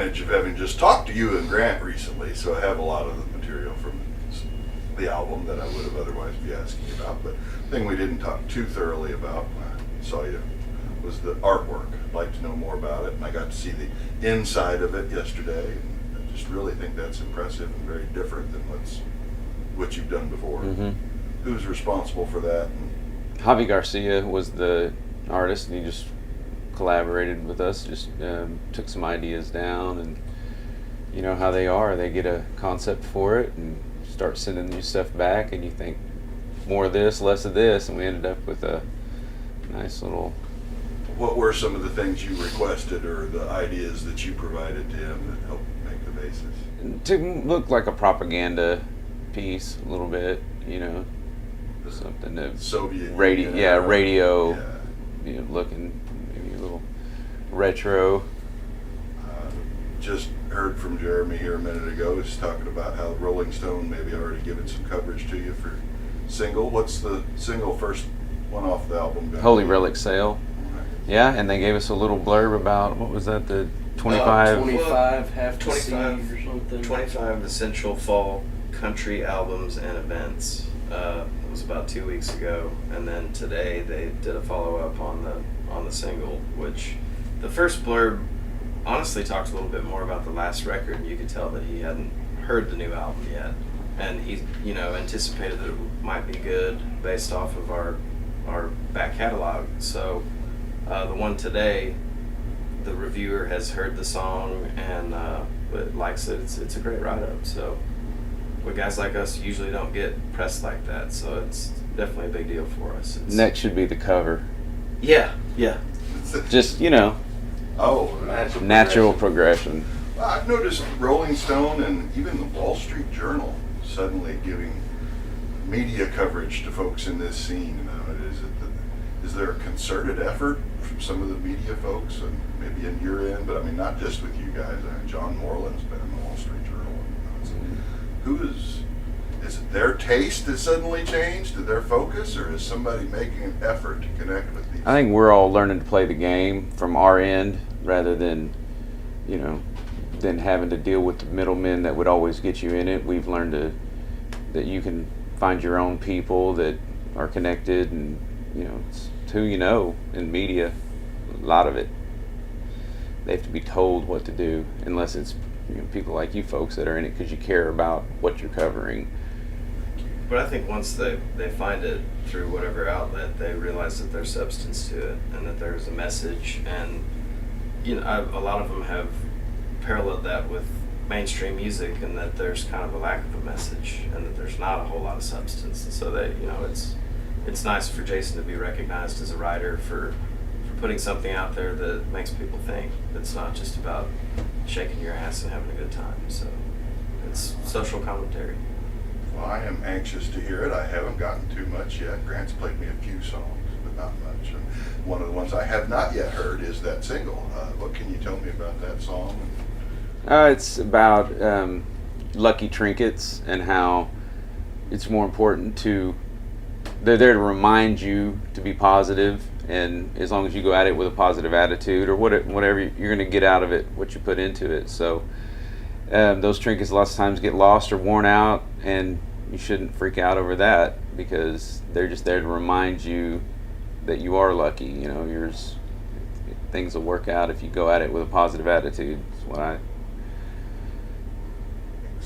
advantage of having just talked to you and Grant recently, so I have a lot of the material from the album that I would have otherwise be asking about. But the thing we didn't talk too thoroughly about when I saw you was the artwork. I'd like to know more about it, and I got to see the inside of it yesterday. And I just really think that's impressive and very different than what you've done before. Mm-hmm. Who's responsible for that? Javi Garcia was the artist, and he just collaborated with us, just took some ideas down, and you know how they are. They get a concept for it and start sending you stuff back, and you think more of this, less of this, and we ended up with a nice little... What were some of the things you requested or the ideas that you provided to him that helped make the basis? To look like a propaganda piece a little bit, you know, something that Soviet radio, Yeah. you know, looking maybe a little retro. Just heard from Jeremy here a minute ago. He's talking about how Rolling Stone maybe already given some coverage to you for single. What's the single first one off the album? Holy Relic Sale. Yeah, and they gave us a little blurb about, what was that, the 25? 25 have to 25 see or something. 25 essential fall country albums and events. It was about 2 weeks ago, and then today they did a follow-up on the single, which the first blurb honestly talked a little bit more about the last record. You could tell that he hadn't heard the new album yet, and he, you know, anticipated that it might be good based off of our back catalog. So the one today, the reviewer has heard the song and likes it. It's a great write-up. So, but guys like us usually don't get pressed like that, so it's definitely a big deal for us. Next should be the cover. Yeah. Just, you know, natural progression. Well, I've noticed Rolling Stone and even the Wall Street Journal suddenly giving media coverage to folks in this scene. You know, is there a concerted effort from some of the media folks, and maybe in your end, but I mean not just with you guys. I mean, John Moreland's been in the Wall Street Journal. Is it their taste that suddenly changed, to their focus, or is somebody making an effort to connect with these? I think we're all learning to play the game from our end rather than, you know, than having to deal with the middlemen that would always get you in it. We've learned that you can find your own people that are connected, and, you know, it's who you know in media, a lot of it. They have to be told what to do, unless it's, you know, people like you folks that are in it because you care about what you're covering. But I think once they find it through whatever outlet, they realize that there's substance to it and that there's a message. And, you know, a lot of them have paralleled that with mainstream music, and that there's kind of a lack of a message and that there's not a whole lot of substance. And so they, you know, it's nice for Jason to be recognized as a writer for putting something out there that makes people think. It's not just about shaking your ass and having a good time. So it's social commentary. Well, I am anxious to hear it. I haven't gotten too much yet. Grant's played me a few songs, but not much. And one of the ones I have not yet heard is that single. What can you tell me about that song? It's about lucky trinkets and how it's more important they're there to remind you to be positive, and as long as you go at it with a positive attitude or whatever you're going to get out of it, what you put into it. So those trinkets lots of times get lost or worn out, and you shouldn't freak out over that because they're just there to remind you that you are lucky. You know, things will work out if you go at it with a positive attitude. That's what I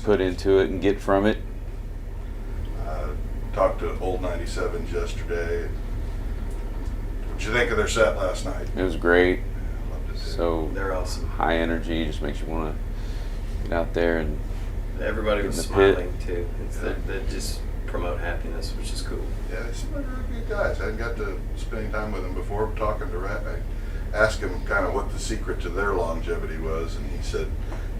put into it and get from it. Talked to Old 97s yesterday. What'd you think of their set last night? It was great. Yeah, loved it too. So They're awesome. high energy, just makes you want to get out there and Everybody in was the smiling too. They just promote happiness, which is cool. Yeah, they seem like really good guys. I hadn't got to spending time with them before. Talking to Rat, I asked him kind of what the secret to their longevity was, and he said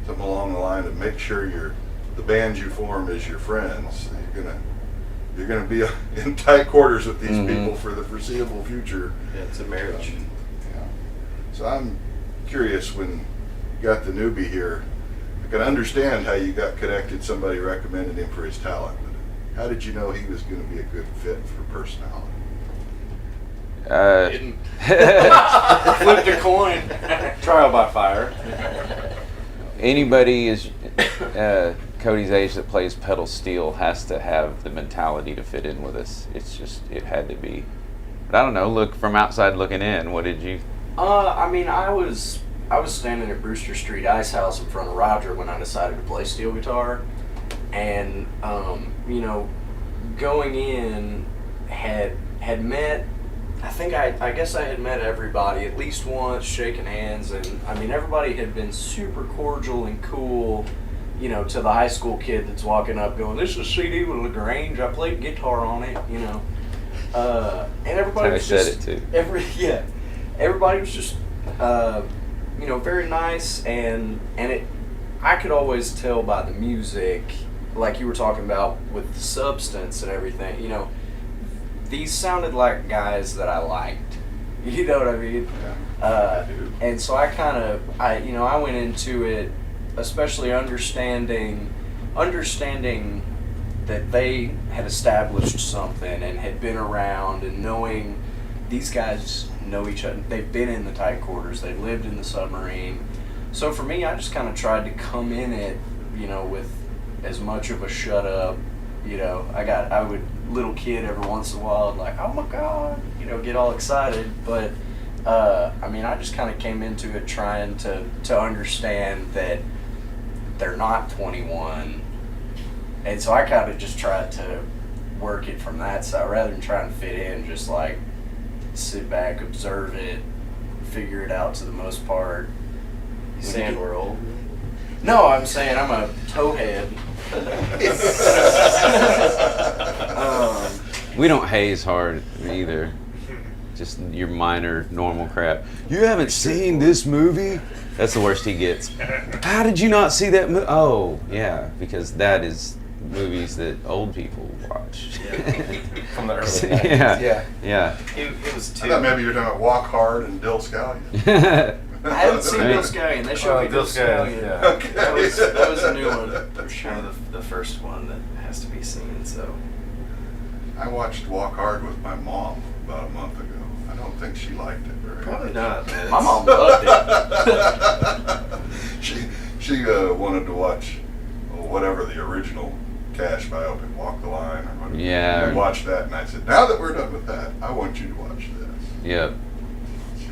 something along the line of make sure the band you form is your friends. You're gonna be in tight quarters with these people for the foreseeable future. Yeah, it's a marriage. Yeah. So I'm curious, when you got the newbie here, I can understand how you got connected. Somebody recommended him for his talent. But how did you know he was going to be a good fit for personality? Flip the coin. Trial by fire. anybody is Cody's age that plays pedal steel has to have the mentality to fit in with us. It's just, it had to be. But I don't know, look, from outside looking in, what did you? I mean, I was standing at Brewster Street Ice House in front of Roger when I decided to play steel guitar, and you know, going in had met. I guess I had met everybody at least once, shaking hands, and I mean, everybody had been super cordial and cool. You know, to the high school kid that's walking up going, "This is a CD with LaGrange. I played guitar on it." You know, and everybody was just said it too. Everybody was just you know, very nice, and it. I could always tell by the music, like you were talking about with the substance and everything. You know, these sounded like guys that I liked. You know what I mean? Yeah, I do. And so I went into it, especially understanding that they had established something and had been around, and knowing these guys know each other. They've been in the tight quarters. They lived in the submarine. So for me, I just kind of tried to come in it, you know, with as much of a shut up. You know, I would little kid every once in a while, like, oh my God, you know, get all excited. But I mean, I just kind of came into it trying to understand that they're not 21, and so I kind of just tried to work it from that side rather than trying to fit in. Just like sit back, observe it, figure it out to the most part. Saying we're old. No, I'm saying I'm a towhead. We don't haze hard either. Just your minor, normal crap. You haven't seen this movie? That's the worst he gets. How did you not see that movie? Oh, yeah, because that is movies that old people watch. From the early 90s. Yeah. It was I too. thought maybe you were talking about Walk Hard and Dill Scallion. I haven't seen Right. Bill Scallion. They showed me Bill Bill Scallion, Scallion. yeah. Okay. That was a new one for sure. Kind of the first one that has to be seen. So I watched Walk Hard with my mom about a month ago. I don't think she liked it very probably much. not. Man. My mom loved it. She wanted to watch whatever the original Cash biopic, Walk the Line, or whatever. Yeah. We watched that, and I said, now that we're done with that, I want you to watch this. Yep. She-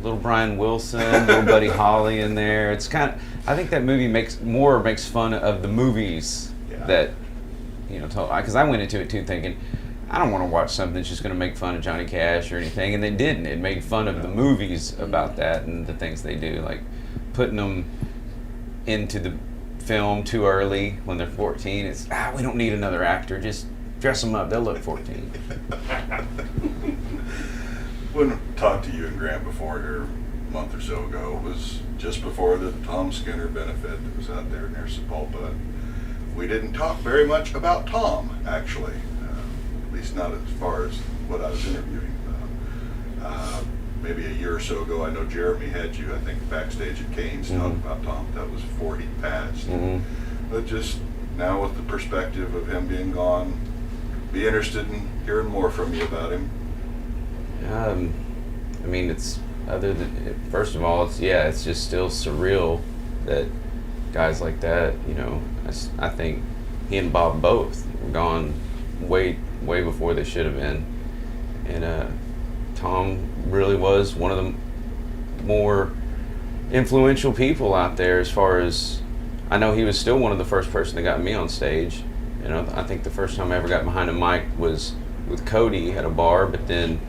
Little Brian Wilson, little Buddy Holly in there. It's kind of, I think that movie makes fun of the movies Yeah. that, you know, because I went into it too thinking, I don't want to watch something that's just going to make fun of Johnny Cash or anything, and they didn't. It made fun of the movies about that and the things they do, like putting them into the film too early when they're 14. It's, we don't need another actor, just dress them up, they'll look 14. When I talked to you and Grant before here a month or so ago, it was just before the Tom Skinner benefit that was out there near Sepulpa. We didn't talk very much about Tom, actually, at least not as far as what I was interviewing about. Maybe a year or so ago, I know Jeremy had you, I think, backstage at Kane's talking about Tom. That was before he passed. Mhm. But just now with the perspective of him being gone, be interested in hearing more from you about him. I mean, it's first of all, it's just still surreal that guys like that, you know, I think he and Bob both were gone way before they should have been. And Tom really was one of the more influential people out there, as far as I know. He was still one of the first person that got me on stage. You know, I think the first time I ever got behind a mic was with Cody at a bar, but then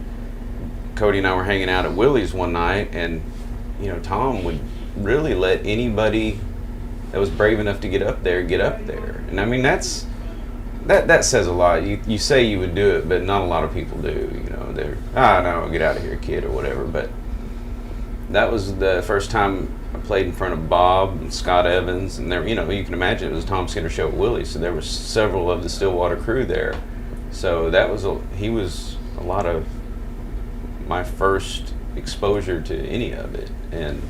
Cody and I were hanging out at Willie's one night, and you know, Tom would really let anybody that was brave enough to get up there. And I mean, that says a lot. You say you would do it, but not a lot of people do. You know, they're, no, get out of here, kid, or whatever. But that was the first time I played in front of Bob and Scott Evans, and there, you know, you can imagine it was a Tom Skinner show at Willie's, so there was several of the Stillwater crew there. So he was a lot of my first exposure to any of it, and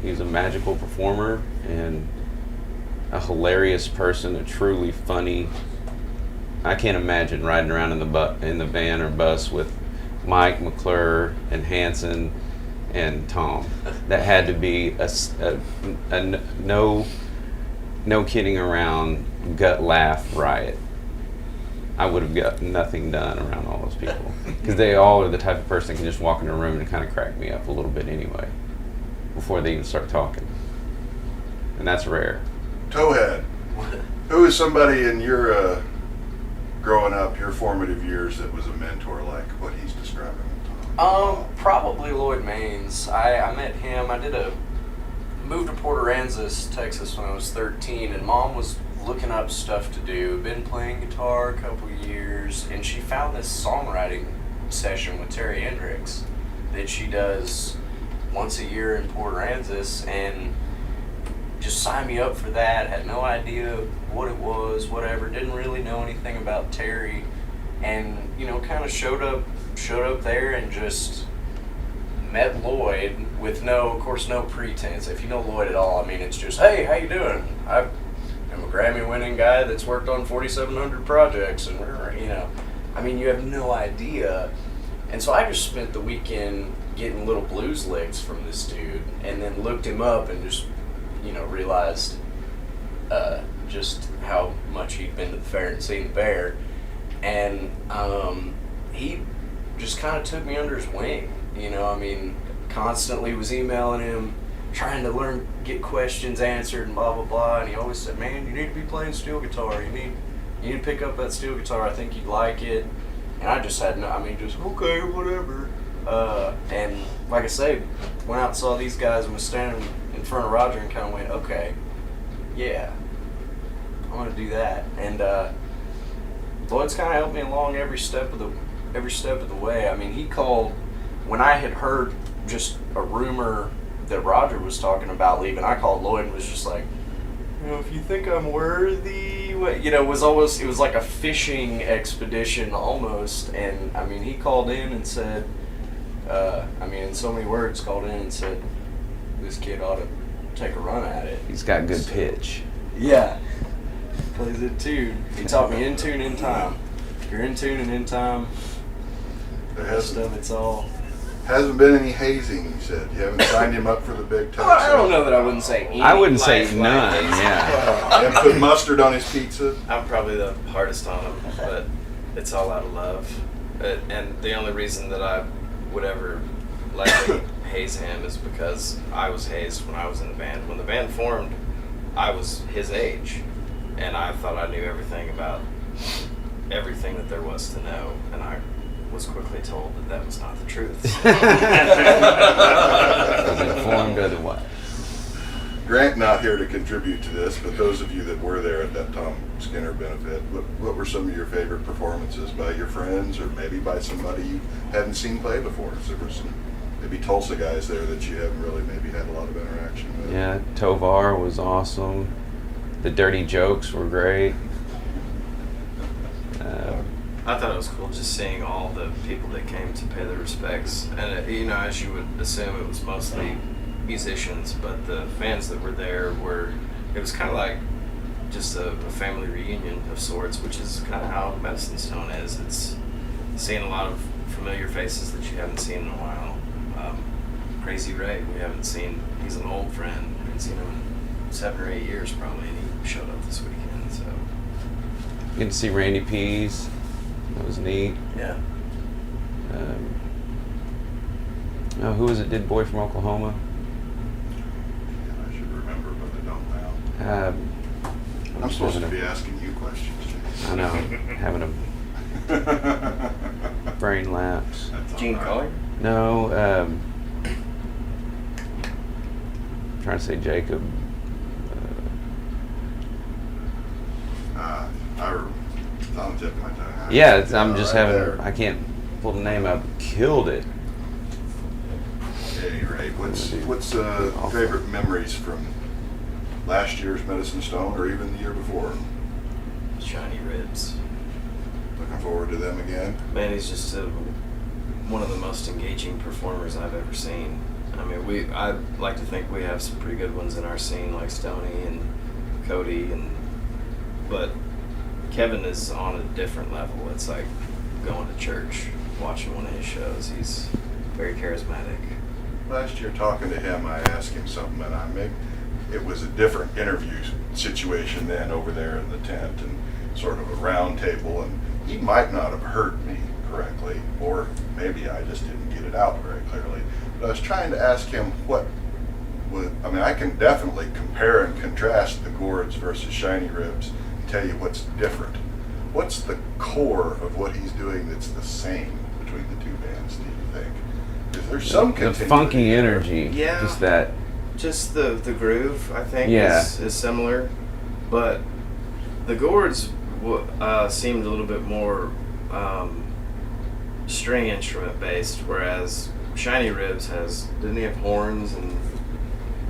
he was a magical performer and a hilarious person, a truly funny. I can't imagine riding around in the van or bus with Mike McClure and Hanson and Tom. That had to be no kidding around, gut laugh riot. I would have got nothing done around all those people because they all are the type of person that can just walk in a room and kind of crack me up a little bit anyway before they even start talking, and that's rare. Towhead, who is somebody in your growing up, your formative years, that was a mentor like what he's describing? Probably Lloyd Maines. I met him. Moved to Port Aransas, Texas when I was 13, and Mom was looking up stuff to do. Been playing guitar a couple years, and she found this songwriting session with Terry Hendricks that she does once a year in Port Aransas, and just signed me up for that. Had no idea what it was, whatever. Didn't really know anything about Terry, and kind of showed up there and just met Lloyd with of course no pretense. If you know Lloyd at all, I mean, it's just, hey, how you doing? I'm a Grammy-winning guy that's worked on 4,700 projects, and I mean, you have no idea. And so I just spent the weekend getting little blues licks from this dude, and then looked him up and just realized just how much he'd been to the fair and seen the bear, and he just kind of took me under his wing. I mean, constantly was emailing him, trying to get questions answered and blah blah blah, and he always said, man, you need to be playing steel guitar, you need to pick up that steel guitar, I think you'd like it. And I just had just okay, whatever. And like I say, went out and saw these guys and was standing in front of Roger and kind of went, okay, yeah, I'm gonna do that. And Lloyd's kind of helped me along every step of the way. I mean, he called when I had heard just a rumor that Roger was talking about leaving. I called Lloyd and was just like, if you think I'm worthy, it was like a fishing expedition almost. And I mean, he called in and said, in so many words, called in and said, this kid ought to take a run at it. He's got good pitch. Yeah. Plays it tune. He taught me in tune, in time. If you're in tune and in time, the rest of it's all. Hasn't been any hazing, you said. You haven't signed him up for the big time. I don't know that I wouldn't say any. I wouldn't say none. Yeah. And put mustard on his pizza. I'm probably the hardest on him, but it's all out of love. And the only reason that I would ever likely haze him is because I was hazed when I was in the band. When the band formed, I was his age, and I thought I knew everything about everything that there was to know, and I was quickly told that was not the truth. Was informed otherwise. Grant not here to contribute to this, but those of you that were there at that Tom Skinner benefit, what were some of your favorite performances by your friends, or maybe by somebody you hadn't seen play before? So there were some maybe Tulsa guys there that you haven't really maybe had a lot of interaction with. Yeah, Tovar was awesome. The Dirty Jokes were great. I thought it was cool just seeing all the people that came to pay their respects. And, as you would assume, it was mostly musicians, but the fans that were there it was kind of like just a family reunion of sorts, which is kind of how Medicine Stone is. It's seeing a lot of familiar faces that you haven't seen in a while. Crazy Ray, we haven't seen, he's an old friend. We haven't seen him in 7 or 8 years probably, and he showed up this weekend, so. Getting to see Randy Pease. That was neat. Yeah. Who was it? Did Boy from Oklahoma? I should remember, but I don't now. I'm supposed to be asking you questions, Jason. I know. Having a brain lapse. Gene Collier? No. Trying to say Jacob. It's on the tip of my tongue. Yeah, I'm just right having. there. I can't pull the name up. Killed it. At any rate, what's favorite memories from last year's Medicine Stone, or even the year before? Shiny Ribs. Looking forward to them again. Man, he's just one of the most engaging performers I've ever seen. I mean, I like to think we have some pretty good ones in our scene, like Stoney and Cody, but Kevin is on a different level. It's like going to church, watching one of his shows. He's very charismatic. last year talking to him, I asked him something, and it was a different interview situation then over there in the tent, and sort of a round table, and he might not have heard me correctly, or maybe I just didn't get it out very clearly. But I was trying to ask him I can definitely compare and contrast the gourds versus shiny ribs and tell you what's different. What's the core of what he's doing that's the same between the two bands, do you think? Is there some The continuity funky there? energy. Yeah. Just that. Just the groove, I think, Yeah. is similar, but the gourds seemed a little bit more string instrument based, whereas Shiny Ribs didn't he have horns, and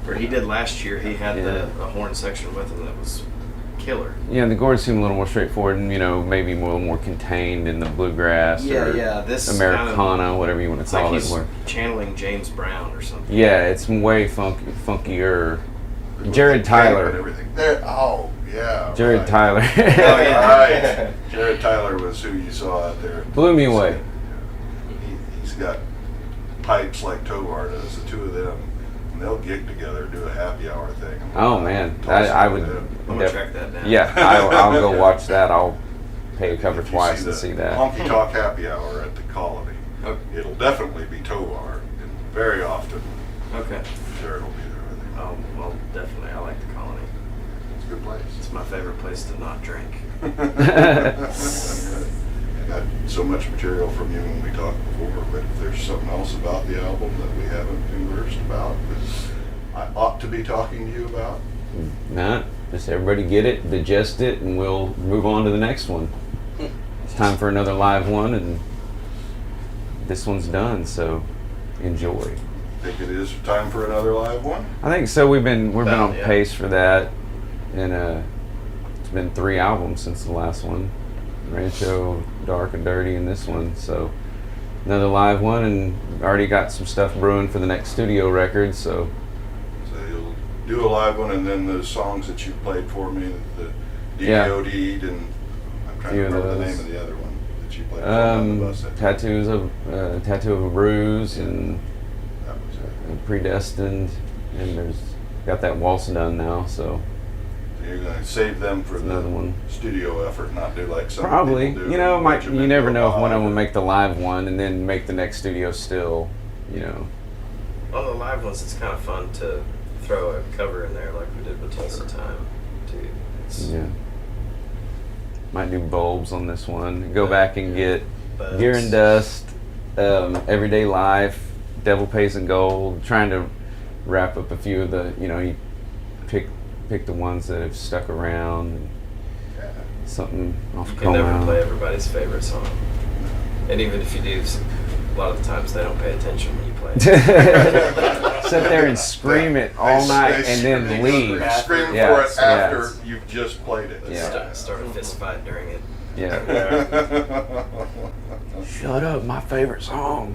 or he did last year, he had a horn section with him that was killer. Yeah, the gourds seem a little more straightforward and, maybe a little more contained in the bluegrass or this Americana, whatever you want to it's like call it. he's channeling James Brown or something. Yeah, it's way funkier. With Jared the tape and Tyler. everything. There, oh, yeah. Jared right. Tyler. Right. Jared Tyler was who you saw out there. Blew me away. He's got pipes like Tovar does, the two of them. And they'll gig together, do a happy hour thing. Oh man, Toss I it would. with them. I'm gonna track that down. Yeah, I'll go watch that. I'll pay a cover If you twice to the see that. Honky Tonk Happy Hour at the Colony. Okay. It'll definitely be Tovar, and very often Okay. Jared will be there with him. Oh, well, definitely. I like the Colony. It's a good place. It's my favorite place to not drink. I got so much material from you when we talked before, but if there's something else about the album that we haven't conversed about that I ought to be talking to you about, Nah, just everybody get it, digest it, and we'll move on to the next one. It's time for another live one, and this one's done. So enjoy. I think it is time for another live one. I think so. We've been on Yeah. pace for that, and it's been 3 albums since the last one. Rancho, Dark and Dirty, and this one. So another live one, and already got some stuff brewing for the next studio record. So So you'll do a live one, and then the songs that you played for me, the Yeah. DOD'd, and I'm trying Few to of remember the those. name of the other one that you played for me on the bus. Tattoo of a Bruise, and That was it. Predestined, and there's got that waltz done now. So So you're going to save them for another the one. studio effort, not do like some Probably, people do. you know, Bunch of you them never go know if one of live. them will make the live one and then make the next studio still, On the live ones, it's kind of fun to throw a cover in there like we did with Tulsa Time, too. It's Yeah. Might do Bulbs on this one. Go back and get Bugs. Gear and Dust, Everyday Life, Devil Pays in Gold. Trying to wrap up a few of the, you pick the ones that have stuck around. And something off You can never Como. play everybody's favorite song. And even if you do, a lot of the times they don't pay attention when you play it. Sit there and scream it all night and then leave. Scream Yes, for it after yes. you've just played it. Yeah. Start a fist fight during it. Yeah. Shut up, my favorite song.